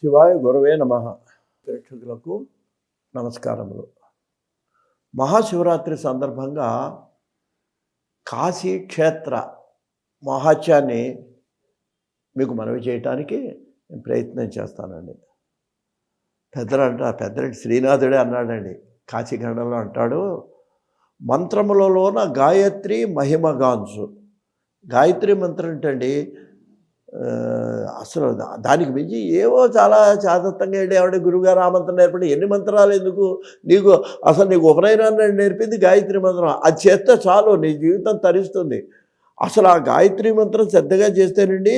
శివాయ గురవే నమః. ప్రేక్షకులకు నమస్కారములు. మహాశివరాత్రి సందర్భంగా కాశీ క్షేత్ర మహాత్యాన్ని మీకు మనవి చేయటానికి నేను ప్రయత్నం చేస్తానండి. పెద్దరెడ్డి శ్రీనాథుడే అన్నాడండి, కాశీఖండంలో అంటాడు, మంత్రములలోన గాయత్రి మహిమగాంసు. గాయత్రి మంత్రం ఏంటండి, అసలు దానికి మించి ఏవో చాలా చాదత్తంగా వెళ్ళి గురువుగారు ఆ మంత్రం నేర్పండి, ఎన్ని మంత్రాలు ఎందుకు నీకు, అసలు నీకు ఉపనయనాన్ని నేర్పింది గాయత్రి మంత్రం, అది చేస్తే చాలు నీ జీవితం తరిస్తుంది. అసలు ఆ గాయత్రి మంత్రం శ్రద్ధగా చేస్తేనండి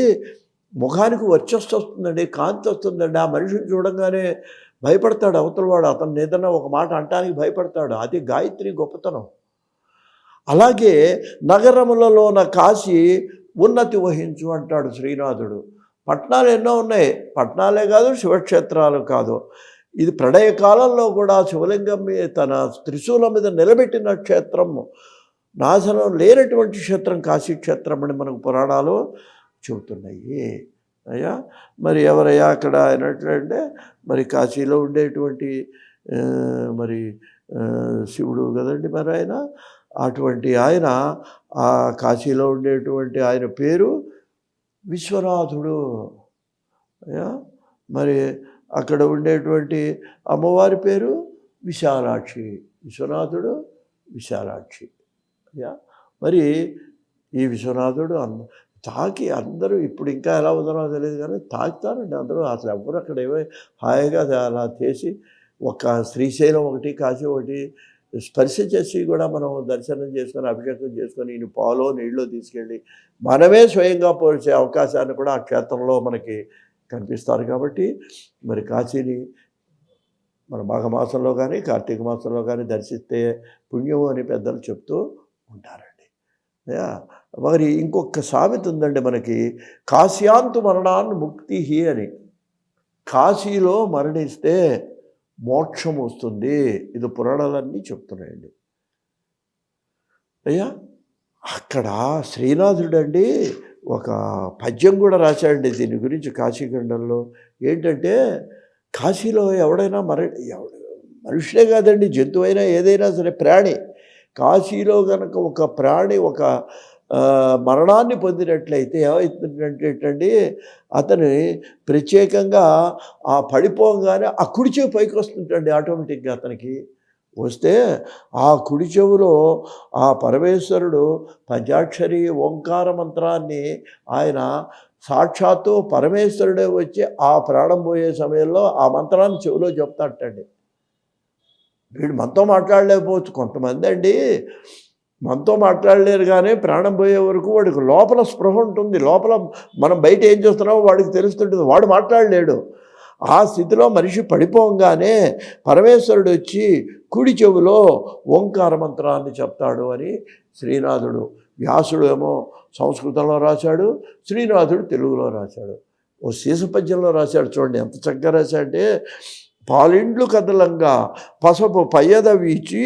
ముఖానికి వర్చస్సు వస్తుందండి, కాంతి వస్తుందండి. ఆ మనిషిని చూడంగానే భయపడతాడు అవతలవాడు, అతను ఏదన్నా ఒక మాట అంటానికి భయపడతాడు. అది గాయత్రి గొప్పతనం. అలాగే నగరములలోన కాశీ ఉన్నతి వహించు అంటాడు శ్రీనాథుడు. పట్టణాలు ఎన్నో ఉన్నాయి, పట్టణాలే కాదు శివక్షేత్రాలు కాదు. ఇది ప్రళయకాలంలో కూడా శివలింగం మీద తన త్రిశూలం మీద నిలబెట్టిన క్షేత్రం, నాశనం లేనటువంటి క్షేత్రం కాశీ క్షేత్రం అని మనకు పురాణాలు చెబుతున్నాయి. అయ్యా మరి ఎవరయ్యా అక్కడ అయినట్లంటే మరి కాశీలో ఉండేటువంటి మరి శివుడు కదండి, మరి ఆయన అటువంటి ఆయన, ఆ కాశీలో ఉండేటువంటి ఆయన పేరు విశ్వనాథుడు. మరి అక్కడ ఉండేటువంటి అమ్మవారి పేరు విశాలాక్షి. విశ్వనాథుడు విశాలాక్షి. మరి ఈ విశ్వనాథుడు తాకి అందరూ ఇప్పుడు ఇంకా ఎలా ఉందనో తెలియదు కానీ తాకుతారండి అందరూ. అసలు ఎవరు అక్కడ ఏమో హాయిగా అలా చేసి ఒక శ్రీశైలం ఒకటి కాశీ ఒకటి స్పర్శ చేసి కూడా మనం దర్శనం చేసుకొని అభిషేకం చేసుకొని ఈ పాలో నీళ్ళు తీసుకెళ్ళి మనమే స్వయంగా పోల్చే అవకాశాన్ని కూడా ఆ క్షేత్రంలో మనకి కనిపిస్తారు. కాబట్టి మరి కాశీని మన మాఘమాసంలో కానీ కార్తీక మాసంలో కానీ దర్శిస్తే పుణ్యం అని పెద్దలు చెప్తూ ఉంటారండి. మరి ఇంకొక సామెత ఉందండి మనకి, కాశ్యాంతు మరణాన్ని ముక్తి అని. కాశీలో మరణిస్తే మోక్షం వస్తుంది, ఇది పురాణాలన్నీ చెప్తున్నాయండి. అయ్యా అక్కడ శ్రీనాథుడు అండి ఒక పద్యం కూడా రాశాడండి దీని గురించి కాశీఖండంలో. ఏంటంటే కాశీలో ఎవడైనా మనుషులే కాదండి, జంతువైనా ఏదైనా సరే ప్రాణి, కాశీలో కనుక ఒక ప్రాణి ఒక మరణాన్ని పొందినట్లయితే ఏమవుతుందంటేటండి, అతని ప్రత్యేకంగా ఆ పడిపోగానే ఆ కుడి చెవి పైకి వస్తుంటండి ఆటోమేటిక్గా. అతనికి వస్తే ఆ కుడి చెవులో ఆ పరమేశ్వరుడు పంచాక్షరి ఓంకార మంత్రాన్ని ఆయన సాక్షాత్తు పరమేశ్వరుడే వచ్చి ఆ ప్రాణం పోయే సమయంలో ఆ మంత్రాన్ని చెవిలో చెప్తాటండి. వీడు మనతో మాట్లాడలేకపోవచ్చు. కొంతమంది అండి మనతో మాట్లాడలేరు కానీ ప్రాణం పోయే వరకు వాడికి లోపల స్పృహ ఉంటుంది, లోపల మనం బయట ఏం చేస్తున్నామో వాడికి తెలుస్తుంటుంది, వాడు మాట్లాడలేడు. ఆ స్థితిలో మనిషి పడిపోగానే పరమేశ్వరుడు వచ్చి కుడి చెవులో ఓంకార మంత్రాన్ని చెప్తాడు అని శ్రీనాథుడు. వ్యాసుడు ఏమో సంస్కృతంలో రాశాడు, శ్రీనాథుడు తెలుగులో రాశాడు. ఓ శీసపద్యంలో రాశాడు, చూడండి ఎంత చక్కగా రాశాడంటే, పాలిండ్లు కదలంగా పసపు పయ్యద వీచి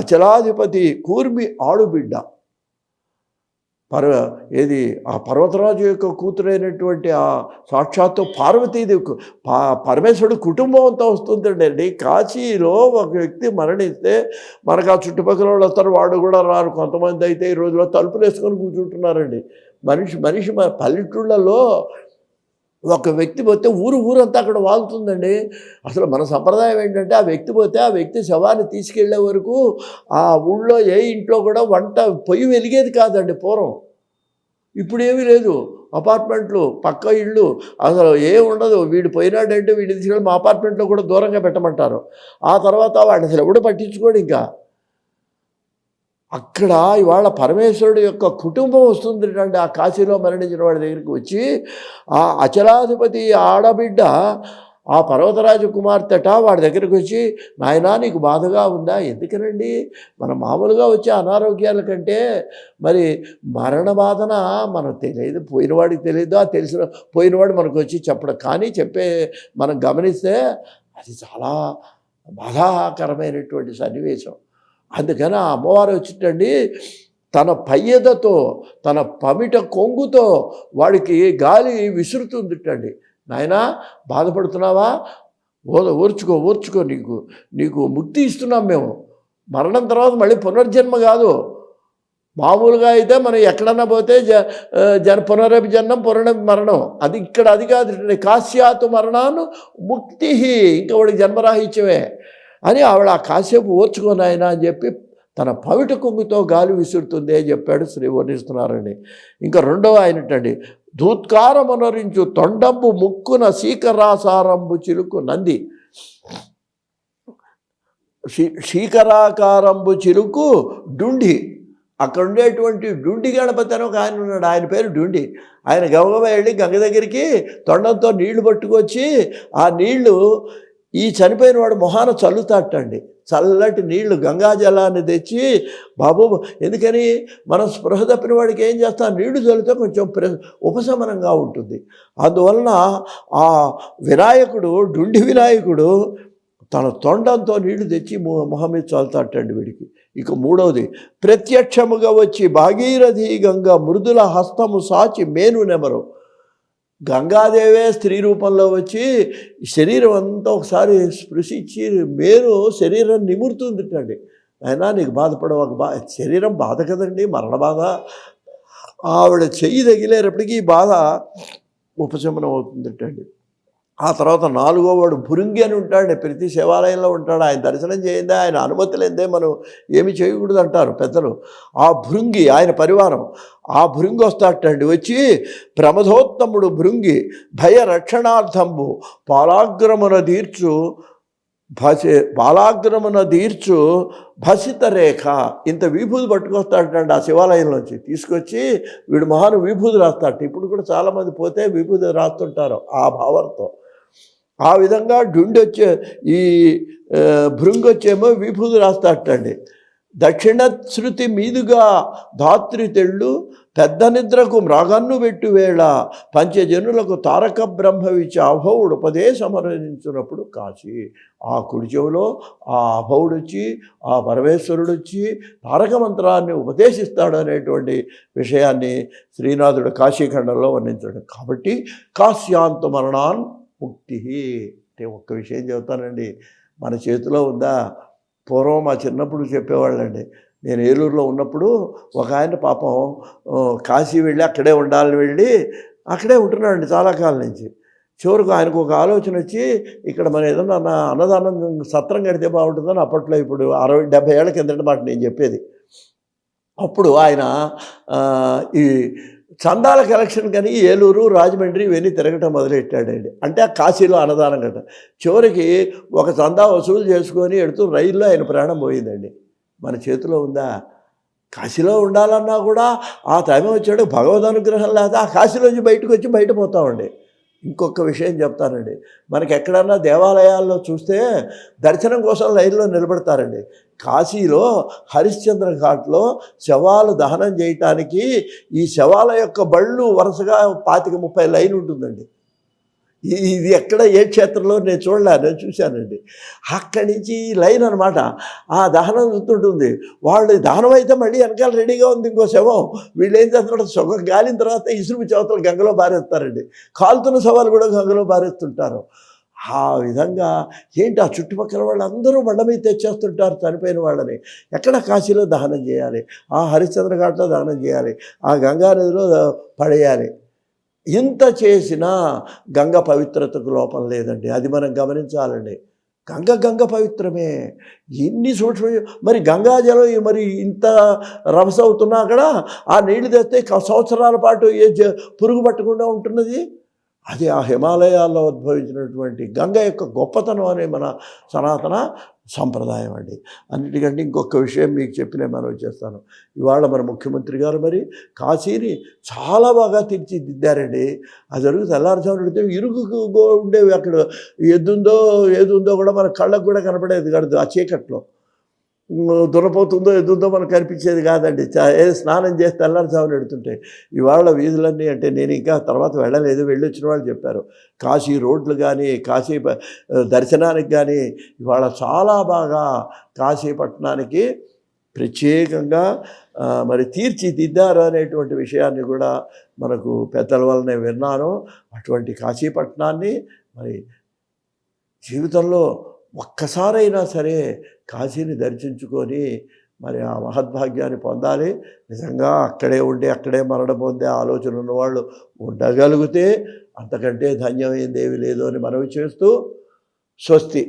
అచలాధిపతి కూర్మి ఆడుబిడ్డ. ఏది ఆ పర్వతరాజు యొక్క కూతురైనటువంటి ఆ సాక్షాత్తు పార్వతీదేవి పరమేశ్వరుడు కుటుంబం అంతా వస్తుందండి. కాశీలో ఒక వ్యక్తి మరణిస్తే మనకు ఆ చుట్టుపక్కల వాళ్ళు వస్తారు, వాడు కూడా రారు. కొంతమంది అయితే ఈ రోజులో తలుపులు వేసుకొని కూర్చుంటున్నారండి. మనిషి పల్లెటూళ్ళలో ఒక వ్యక్తి పోతే ఊరంతా అక్కడ వాళ్తుందండి. అసలు మన సంప్రదాయం ఏంటంటే ఆ వ్యక్తి పోతే ఆ వ్యక్తి శవాన్ని తీసుకెళ్లే వరకు ఆ ఊళ్ళో ఏ ఇంట్లో కూడా వంట పొయ్యి వెలిగేది కాదండి పూర్వం. ఇప్పుడు ఏమీ లేదు, అపార్ట్మెంట్లు పక్క ఇళ్ళు అసలు ఏం ఉండదు. వీడు పోయినాడంటే వీడిని తీసుకెళ్ళి మా అపార్ట్మెంట్లో కూడా దూరంగా పెట్టమంటారు. ఆ తర్వాత వాడిని అసలు ఎవడు పట్టించుకోడు. ఇంకా అక్కడ ఇవాళ పరమేశ్వరుడు యొక్క కుటుంబం వస్తుంది అంటే ఆ కాశీలో మరణించిన వాడి దగ్గరికి వచ్చి ఆ అచలాధిపతి ఆడబిడ్డ ఆ పర్వతరాజు కుమార్తెట వాడి దగ్గరికి వచ్చి, నాయనా నీకు బాధగా ఉందా? ఎందుకనండి, మన మామూలుగా వచ్చే అనారోగ్యాల కంటే మరి మరణ బాధన మనకు తెలియదు, పోయినవాడికి తెలియదు. ఆ తెలిసిన పోయినవాడు మనకు వచ్చి చెప్పడం, కానీ మనం గమనిస్తే అది చాలా బాధాకరమైనటువంటి సన్నివేశం. అందుకని ఆ అమ్మవారు వచ్చిందండి తన పయ్యదతో తన పమిట కొంగుతో వాడికి గాలి విసురుతుందిటండి. నాయనా బాధపడుతున్నావా, ఓర్చుకో, నీకు ముక్తి ఇస్తున్నాం మేము. మరణం తర్వాత మళ్ళీ పునర్జన్మ కాదు. మామూలుగా అయితే మనం ఎక్కడన్నా పోతే పునరపి జన్మం పునరపి మరణం, అది ఇక్కడ అది కాదు. కాశ్యాతు మరణాన్ని ముక్తి, ఇంకా వాడికి జన్మరాహిత్యమే అని ఆవిడ ఆ కాసేపు ఓర్చుకోనాయన అని చెప్పి తన పవిట కొంగుతో గాలి విసురుతుంది అని చెప్పాడు శ్రీ వర్ణిస్తున్నారండి. ఇంకా రెండవ ఆయనటండి, ధూత్కారమునరించు తొండంబు ముక్కున శీకరాసారంబు చిలుకు నంది. శీకరాకారంబు చిలుకు డుండి. అక్కడ ఉండేటువంటి డుండి గణపతి అని ఒక ఆయన ఉన్నాడు, ఆయన పేరు డుండి. ఆయన గబగబ వెళ్ళి గంగ దగ్గరికి తొండంతో నీళ్లు పట్టుకొచ్చి ఆ నీళ్లు ఈ చనిపోయిన వాడు మొహాన చల్లుతాటండి. చల్లటి నీళ్లు గంగాజలాన్ని తెచ్చి, బాబు ఎందుకని మనం స్పృహ తప్పిన వాడికి ఏం చేస్తాం, నీళ్లు చల్లితే కొంచెం ఉపశమనంగా ఉంటుంది. అందువలన ఆ వినాయకుడు, డుండి వినాయకుడు తన తొండంతో నీళ్లు తెచ్చి మొహం మీద చల్లుతాటండి వీడికి. ఇక మూడవది, ప్రత్యక్షముగా వచ్చి భాగీరథి గంగ మృదుల హస్తము సాచి మేను నెమరు. గంగాదేవే స్త్రీ రూపంలో వచ్చి శరీరం అంతా ఒకసారి స్పృశించి మేను శరీరం నిమురుతుందిటండి. అయినా నీకు బాధపడవ, శరీరం బాధ కదండి, మరణ బాధ. ఆవిడ చెయ్యి తగిలేటప్పటికీ బాధ ఉపశమనం అవుతుందిటండి. ఆ తర్వాత నాలుగో వాడు భృంగి అని ఉంటాడు, ప్రతి శివాలయంలో ఉంటాడు. ఆయన దర్శనం చేయిందే, ఆయన అనుమతి లేదే మనం ఏమి చేయకూడదు అంటారు పెద్దలు. ఆ భృంగి ఆయన పరివారం, ఆ భృంగి వస్తాటండి. వచ్చి ప్రమథోత్తముడు భృంగి భయ రక్షణార్థంబు పాలాగ్రమున దీర్చు భసిత రేఖ. ఇంత విభూతి పట్టుకొస్తాడటండి ఆ శివాలయంలోంచి. తీసుకొచ్చి వీడు మొహాను విభూతి రాస్తాడు. ఇప్పుడు కూడా చాలామంది పోతే విభూతి రాస్తుంటారు ఆ భావంతో. ఆ విధంగా ఈ భృంగొచ్చేమో విభూతి రాస్తాటండి. దక్షిణ శృతి మీదుగా ధాత్రి తెళ్ళు పెద్ద నిద్రకు మ్రాగన్ను పెట్టు వేళ పంచజనులకు తారక బ్రహ్మవిచ్చి అభవుడు ఉపదేశమరించినప్పుడు కాశీ. ఆ కుడి చెవులో ఆ అభవుడు వచ్చి, ఆ పరమేశ్వరుడు వచ్చి తారక మంత్రాన్ని ఉపదేశిస్తాడు అనేటువంటి విషయాన్ని శ్రీనాథుడు కాశీఖండంలో వర్ణించాడు. కాబట్టి కాశ్యాంత మరణాన్ ముక్తి అంటే ఒక్క విషయం చెబుతానండి, మన చేతిలో ఉందా? పూర్వం మా చిన్నప్పుడు చెప్పేవాళ్ళండి. నేను ఏలూరులో ఉన్నప్పుడు ఒక ఆయన పాపం కాశీ వెళ్ళి అక్కడే ఉండాలని వెళ్ళి అక్కడే ఉంటున్నాడండి చాలా కాలం నుంచి. చివరికి ఆయనకు ఒక ఆలోచన వచ్చి, ఇక్కడ మనం ఏదన్నా అన్నదానం సత్రం కడితే బాగుంటుందని అప్పట్లో, ఇప్పుడు 60-70 ఏళ్ల కిందట మాట నేను చెప్పేది. అప్పుడు ఆయన ఈ చందాల కలెక్షన్ కానీ ఏలూరు, రాజమండ్రి ఇవన్నీ తిరగటం మొదలెట్టాడండి. అంటే ఆ కాశీలో అన్నదానం కట్ట. చివరికి ఒక చందా వసూలు చేసుకొని ఎడుతూ రైల్లో ఆయన ప్రాణం పోయిందండి. మన చేతిలో ఉందా? కాశీలో ఉండాలన్నా కూడా ఆ టైం వచ్చాడు, భగవద్ అనుగ్రహం లేదా ఆ కాశీలోంచి బయటకు వచ్చి బయట పోతామండి. ఇంకొక విషయం చెప్తానండి, మనకి ఎక్కడన్నా దేవాలయాల్లో చూస్తే దర్శనం కోసం లైన్లో నిలబడతారండి. కాశీలో హరిశ్చంద్ర ఘాట్లో శవాలు దహనం చేయటానికి ఈ శవాల యొక్క బళ్ళు వరుసగా 25-30 లైన్ ఉంటుందండి. ఇది ఎక్కడ ఏ క్షేత్రంలో నేను నేను చూశానండి. అక్కడి నుంచి లైన్ అనమాట. ఆ దహనం చూస్తుంటుంది. వాళ్ళు దహనం అయితే మళ్ళీ వెనకాల రెడీగా ఉంది ఇంకో శవం. వీళ్ళు ఏం చేస్తున్నారు, సుఖం గాలిన తర్వాత ఇసురు చవతలు గంగలో బారేస్తారండి. కాలుతున్న శవాలు కూడా గంగలో బారేస్తుంటారు. ఆ విధంగా ఏంటి, ఆ చుట్టుపక్కల వాళ్ళందరూ బండ మీద తెచ్చేస్తుంటారు చనిపోయిన వాళ్ళని. ఎక్కడ కాశీలో దహనం చేయాలి, ఆ హరిశ్చంద్ర ఘాట్లో దహనం చేయాలి, ఆ గంగా నదిలో పడేయాలి. ఇంత చేసినా గంగ పవిత్రతకు లోపం లేదండి. అది మనం గమనించాలండి. గంగ పవిత్రమే. ఇన్ని సూక్ష్మ మరి గంగాజలం మరి ఇంత రభస అవుతున్నా అక్కడ ఆ నీళ్లు తెస్తే సంవత్సరాల పాటు పురుగు పట్టకుండా ఉంటున్నది. అది ఆ హిమాలయాల్లో ఉద్భవించినటువంటి గంగ యొక్క గొప్పతనం అనే మన సనాతన సంప్రదాయం అండి. అన్నిటికంటే ఇంకొక విషయం మీకు చెప్పినే మనం చేస్తాను. ఇవాళ మన ముఖ్యమంత్రి గారు మరి కాశీని చాలా బాగా తీర్చిదిద్దారండి. అది జరుగుతుంది. తెల్లారుజామున పెడితే ఇరుగు ఉండేవి. అక్కడ ఏదుందో కూడా మన కళ్ళకు కూడా కనపడేది కాదు. ఆ చీకట్లో దున్నపోతుందో ఎద్దుందో మనకు కనిపించేది కాదండి. స్నానం చేసి తెల్లారుజామున పెడుతుంటే. ఇవాళ వీధులన్నీ అంటే నేను ఇంకా తర్వాత వెళ్ళలేదు, వెళ్ళొచ్చిన వాళ్ళు చెప్పారు, కాశీ రోడ్లు కానీ కాశీ దర్శనానికి కానీ ఇవాళ చాలా బాగా కాశీ పట్టణానికి ప్రత్యేకంగా మరి తీర్చిదిద్దారు అనేటువంటి విషయాన్ని కూడా మనకు పెద్దల వల్లనే విన్నాను. అటువంటి కాశీపట్నాన్ని మరి జీవితంలో ఒక్కసారైనా సరే కాశీని దర్శించుకొని మరి ఆ మహద్భాగ్యాన్ని పొందాలి. నిజంగా అక్కడే ఉండి అక్కడే మరణం పొందే ఆలోచన ఉన్నవాళ్ళు ఉండగలిగితే అంతకంటే ధన్యమైంది ఏమీ లేదు అని మనవి చేస్తూ స్వస్తి.